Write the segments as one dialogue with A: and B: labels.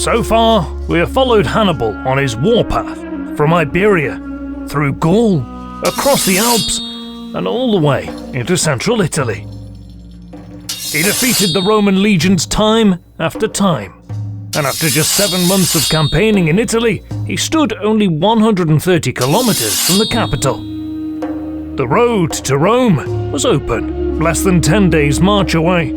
A: So far, we have followed Hannibal on his warpath from Iberia, through Gaul, across the Alps, and all the way into central Italy. He defeated the Roman legions time after time, and after just 7 months of campaigning in Italy, he stood only 130 kilometers from the capital. The road to Rome was open, less than 10 days' march away.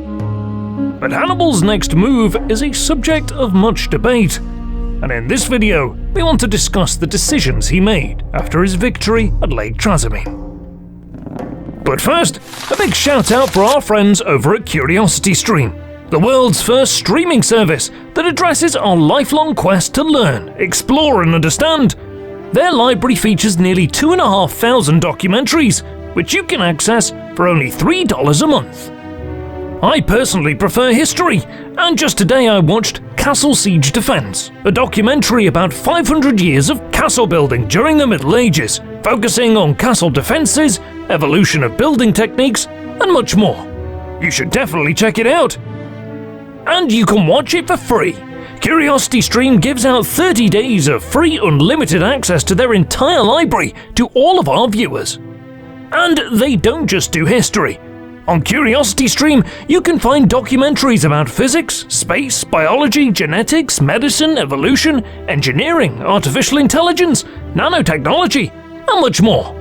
A: But Hannibal's next move is a subject of much debate, and in this video, we want to discuss the decisions he made after his victory at Lake Trasimene. But first, a big shout out for our friends over at CuriosityStream, the world's first streaming service that addresses our lifelong quest to learn, explore and understand. Their library features nearly 2,500 documentaries, which you can access for only $3 a month. I personally prefer history, and just today I watched Castle Siege Defense, a documentary about 500 years of castle building during the Middle Ages, focusing on castle defenses, evolution of building techniques, and much more. You should definitely check it out. And you can watch it for free. CuriosityStream gives out 30 days of free unlimited access to their entire library to all of our viewers. And they don't just do history. On CuriosityStream, you can find documentaries about physics, space, biology, genetics, medicine, evolution, engineering, artificial intelligence, nanotechnology, and much more.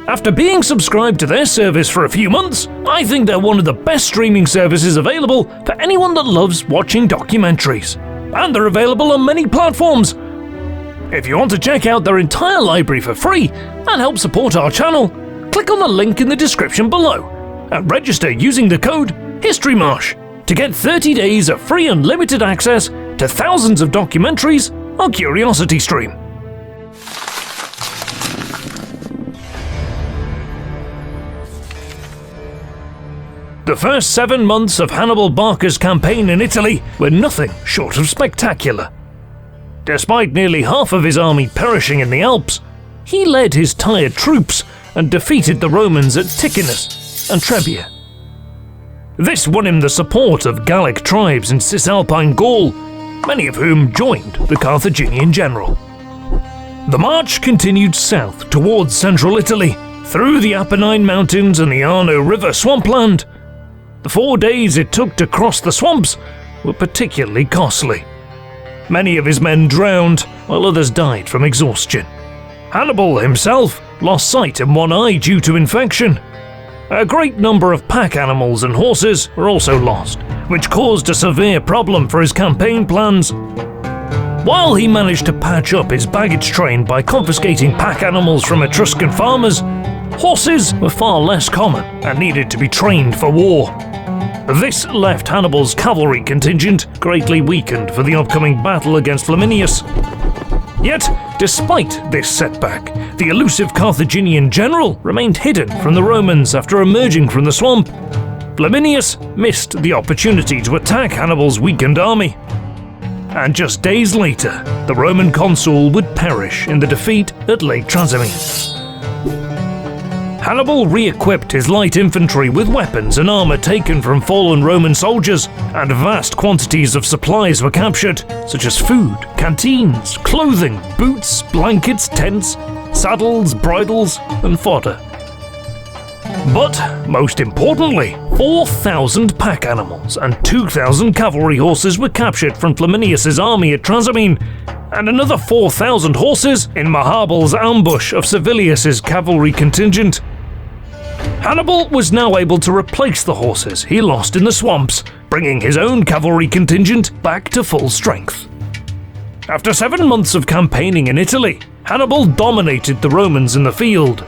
A: After being subscribed to their service for a few months, I think they're one of the best streaming services available for anyone that loves watching documentaries. And they're available on many platforms. If you want to check out their entire library for free and help support our channel, click on the link in the description below and register using the code HistoryMarche to get 30 days of free unlimited access to thousands of documentaries on CuriosityStream. The first 7 months of Hannibal Barca's campaign in Italy were nothing short of spectacular. Despite nearly half of his army perishing in the Alps, he led his tired troops and defeated the Romans at Ticinus and Trebia. This won him the support of Gallic tribes in Cisalpine Gaul, many of whom joined the Carthaginian general. The march continued south towards central Italy, through the Apennine Mountains and the Arno River swampland. The 4 days it took to cross the swamps were particularly costly. Many of his men drowned, while others died from exhaustion. Hannibal himself lost sight in one eye due to infection. A great number of pack animals and horses were also lost, which caused a severe problem for his campaign plans. While he managed to patch up his baggage train by confiscating pack animals from Etruscan farmers, horses were far less common and needed to be trained for war. This left Hannibal's cavalry contingent greatly weakened for the upcoming battle against Flaminius. Yet, despite this setback, the elusive Carthaginian general remained hidden from the Romans after emerging from the swamp. Flaminius missed the opportunity to attack Hannibal's weakened army. And just days later, the Roman consul would perish in the defeat at Lake Trasimene. Hannibal re-equipped his light infantry with weapons and armor taken from fallen Roman soldiers, and vast quantities of supplies were captured, such as food, canteens, clothing, boots, blankets, tents, saddles, bridles, and fodder. But, most importantly, 4,000 pack animals and 2,000 cavalry horses were captured from Flaminius' army at Trasimene, and another 4,000 horses in Mahabal's ambush of Servilius' cavalry contingent. Hannibal was now able to replace the horses he lost in the swamps, bringing his own cavalry contingent back to full strength. After 7 months of campaigning in Italy, Hannibal dominated the Romans in the field.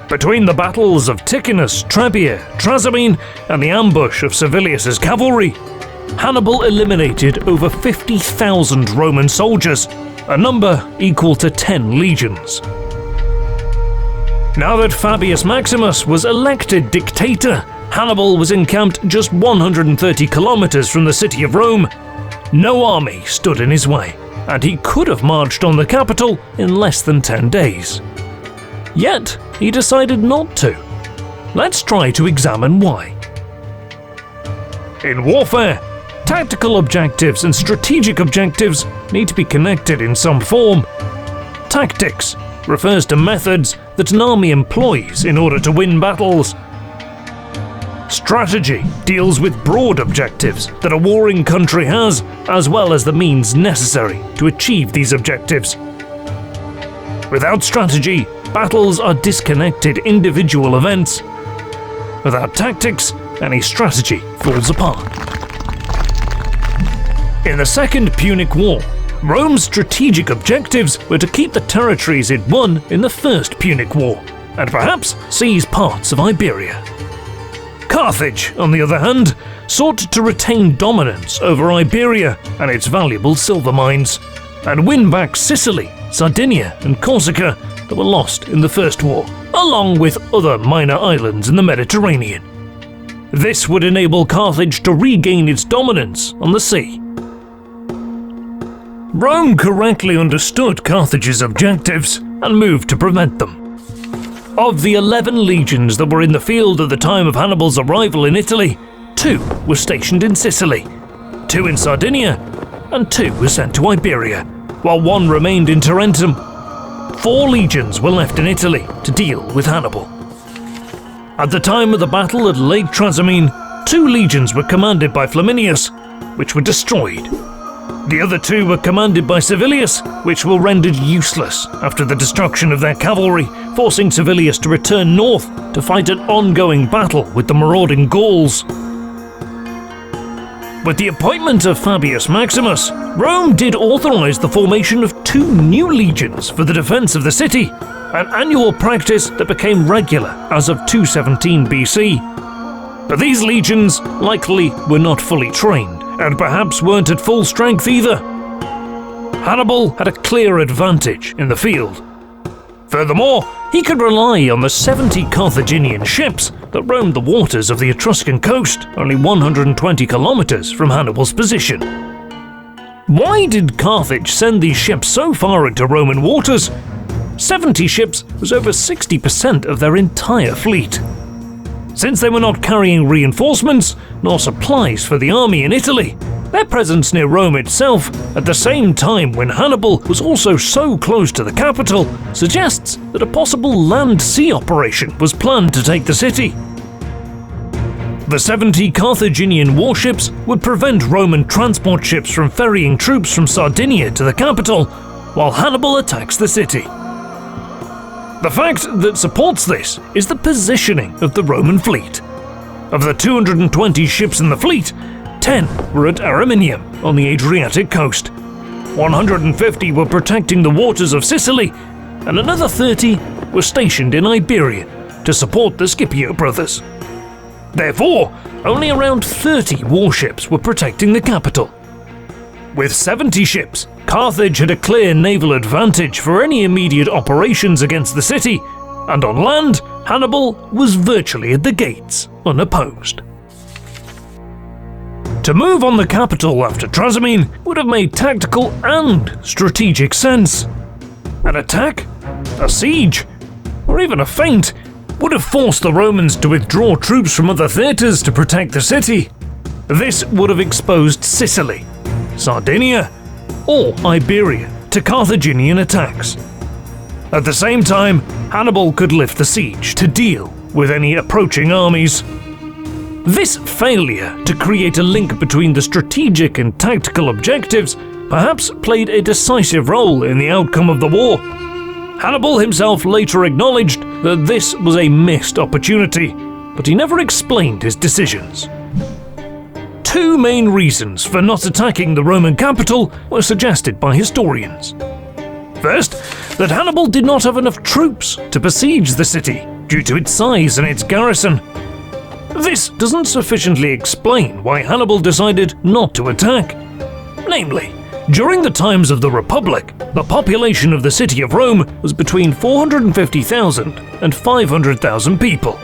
A: Between the battles of Ticinus, Trebia, Trasimene, and the ambush of Servilius' cavalry, Hannibal eliminated over 50,000 Roman soldiers, a number equal to 10 legions. Now that Fabius Maximus was elected dictator, Hannibal was encamped just 130 kilometers from the city of Rome. No army stood in his way, and he could have marched on the capital in less than 10 days. Yet, he decided not to. Let's try to examine why. In warfare, Tactical objectives and strategic objectives need to be connected in some form. Tactics refers to methods that an army employs in order to win battles. Strategy deals with broad objectives that a warring country has, as well as the means necessary to achieve these objectives. Without strategy, battles are disconnected individual events. Without tactics, any strategy falls apart. In the Second Punic War, Rome's strategic objectives were to keep the territories it won in the First Punic War, and perhaps seize parts of Iberia. Carthage, on the other hand, sought to retain dominance over Iberia and its valuable silver mines, and win back Sicily, Sardinia, and Corsica that were lost in the First War, along with other minor islands in the Mediterranean. This would enable Carthage to regain its dominance on the sea. Rome correctly understood Carthage's objectives and moved to prevent them. Of the 11 legions that were in the field at the time of Hannibal's arrival in Italy, 2 were stationed in Sicily, 2 in Sardinia, and 2 were sent to Iberia, while 1 remained in Tarentum. 4 legions were left in Italy to deal with Hannibal. At the time of the battle at Lake Trasimene, 2 legions were commanded by Flaminius, which were destroyed. The other 2 were commanded by Servilius, which were rendered useless after the destruction of their cavalry, forcing Servilius to return north to fight an ongoing battle with the marauding Gauls. With the appointment of Fabius Maximus, Rome did authorize the formation of 2 new legions for the defense of the city, an annual practice that became regular as of 217 BC. But these legions likely were not fully trained, and perhaps weren't at full strength either. Hannibal had a clear advantage in the field. Furthermore, he could rely on the 70 Carthaginian ships that roamed the waters of the Etruscan coast, only 120 kilometers from Hannibal's position. Why did Carthage send these ships so far into Roman waters? 70 ships was over 60% of their entire fleet. Since they were not carrying reinforcements nor supplies for the army in Italy, their presence near Rome itself, at the same time when Hannibal was also so close to the capital, suggests that a possible land-sea operation was planned to take the city. The 70 Carthaginian warships would prevent Roman transport ships from ferrying troops from Sardinia to the capital, while Hannibal attacks the city. The fact that supports this is the positioning of the Roman fleet. Of the 220 ships in the fleet, 10 were at Ariminium on the Adriatic coast, 150 were protecting the waters of Sicily, and another 30 were stationed in Iberia to support the Scipio brothers. Therefore, only around 30 warships were protecting the capital. With 70 ships, Carthage had a clear naval advantage for any immediate operations against the city, and on land, Hannibal was virtually at the gates, unopposed. To move on the capital after Trasimene would have made tactical and strategic sense. An attack, a siege, or even a feint would have forced the Romans to withdraw troops from other theatres to protect the city. This would have exposed Sicily, Sardinia, or Iberia to Carthaginian attacks. At the same time, Hannibal could lift the siege to deal with any approaching armies. This failure to create a link between the strategic and tactical objectives perhaps played a decisive role in the outcome of the war. Hannibal himself later acknowledged that this was a missed opportunity, but he never explained his decisions. 2 main reasons for not attacking the Roman capital were suggested by historians. First, that Hannibal did not have enough troops to besiege the city due to its size and its garrison. This doesn't sufficiently explain why Hannibal decided not to attack. Namely, during the times of the Republic, the population of the city of Rome was between 450,000 and 500,000 people.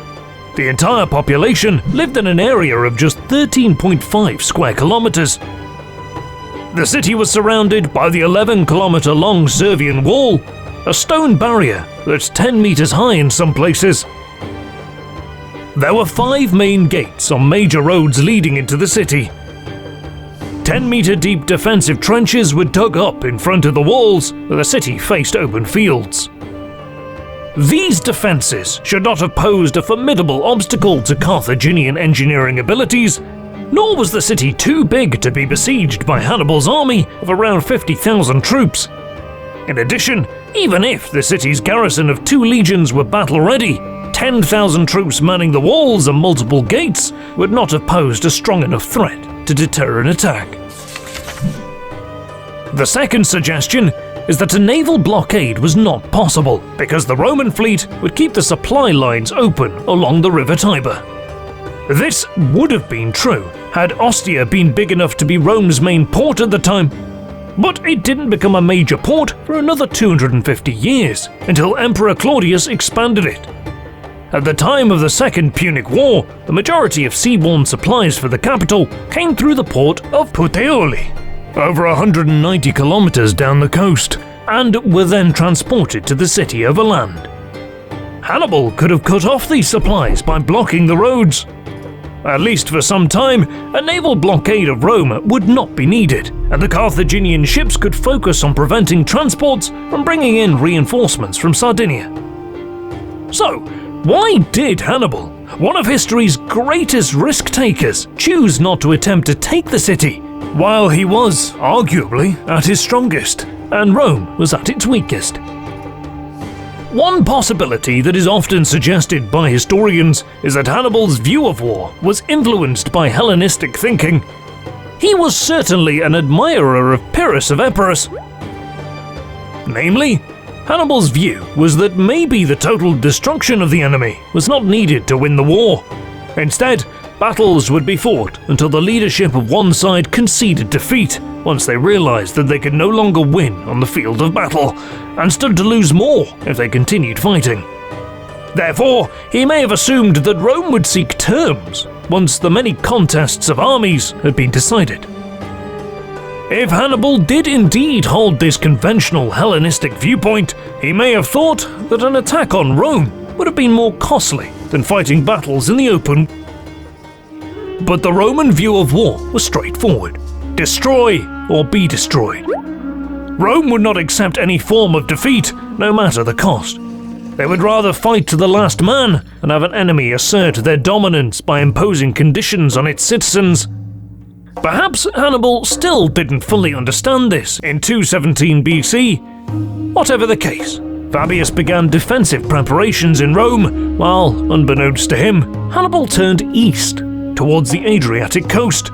A: The entire population lived in an area of just 13.5 square kilometers. The city was surrounded by the 11-kilometer-long Servian Wall, a stone barrier that's 10 meters high in some places. There were 5 main gates on major roads leading into the city. 10-meter deep defensive trenches were dug up in front of the walls, where the city faced open fields. These defenses should not have posed a formidable obstacle to Carthaginian engineering abilities, nor was the city too big to be besieged by Hannibal's army of around 50,000 troops. In addition, even if the city's garrison of 2 legions were battle-ready, 10,000 troops manning the walls and multiple gates would not have posed a strong enough threat to deter an attack. The second suggestion is that a naval blockade was not possible because the Roman fleet would keep the supply lines open along the river Tiber. This would have been true had Ostia been big enough to be Rome's main port at the time, but it didn't become a major port for another 250 years until Emperor Claudius expanded it. At the time of the Second Punic War, the majority of seaborne supplies for the capital came through the port of Puteoli, over 190 kilometers down the coast, and were then transported to the city overland. Hannibal could have cut off these supplies by blocking the roads. At least for some time, a naval blockade of Rome would not be needed, and the Carthaginian ships could focus on preventing transports from bringing in reinforcements from Sardinia. So, why did Hannibal, one of history's greatest risk-takers, choose not to attempt to take the city, while he was, arguably, at his strongest, and Rome was at its weakest? One possibility that is often suggested by historians is that Hannibal's view of war was influenced by Hellenistic thinking. He was certainly an admirer of Pyrrhus of Epirus. Namely, Hannibal's view was that maybe the total destruction of the enemy was not needed to win the war. Instead, battles would be fought until the leadership of one side conceded defeat once they realized that they could no longer win on the field of battle, and stood to lose more if they continued fighting. Therefore, he may have assumed that Rome would seek terms once the many contests of armies had been decided. If Hannibal did indeed hold this conventional Hellenistic viewpoint, he may have thought that an attack on Rome would have been more costly than fighting battles in the open. But the Roman view of war was straightforward: destroy or be destroyed. Rome would not accept any form of defeat, no matter the cost. They would rather fight to the last man and have an enemy assert their dominance by imposing conditions on its citizens. Perhaps Hannibal still didn't fully understand this in 217 BC. Whatever the case, Fabius began defensive preparations in Rome, while, unbeknownst to him, Hannibal turned east, towards the Adriatic coast.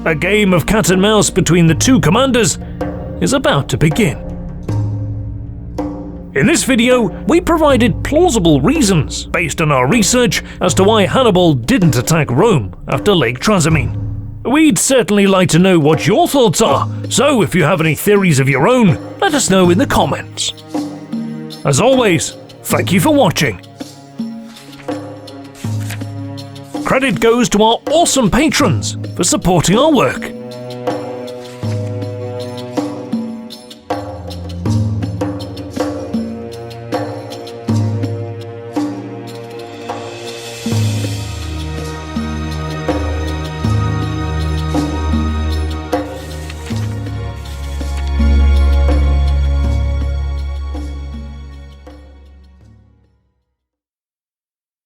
A: A game of cat and mouse between the two commanders is about to begin. In this video, we provided plausible reasons based on our research as to why Hannibal didn't attack Rome after Lake Trasimene. We'd certainly like to know what your thoughts are, so if you have any theories of your own, let us know in the comments. As always, thank you for watching. Credit goes to our awesome patrons for supporting our work.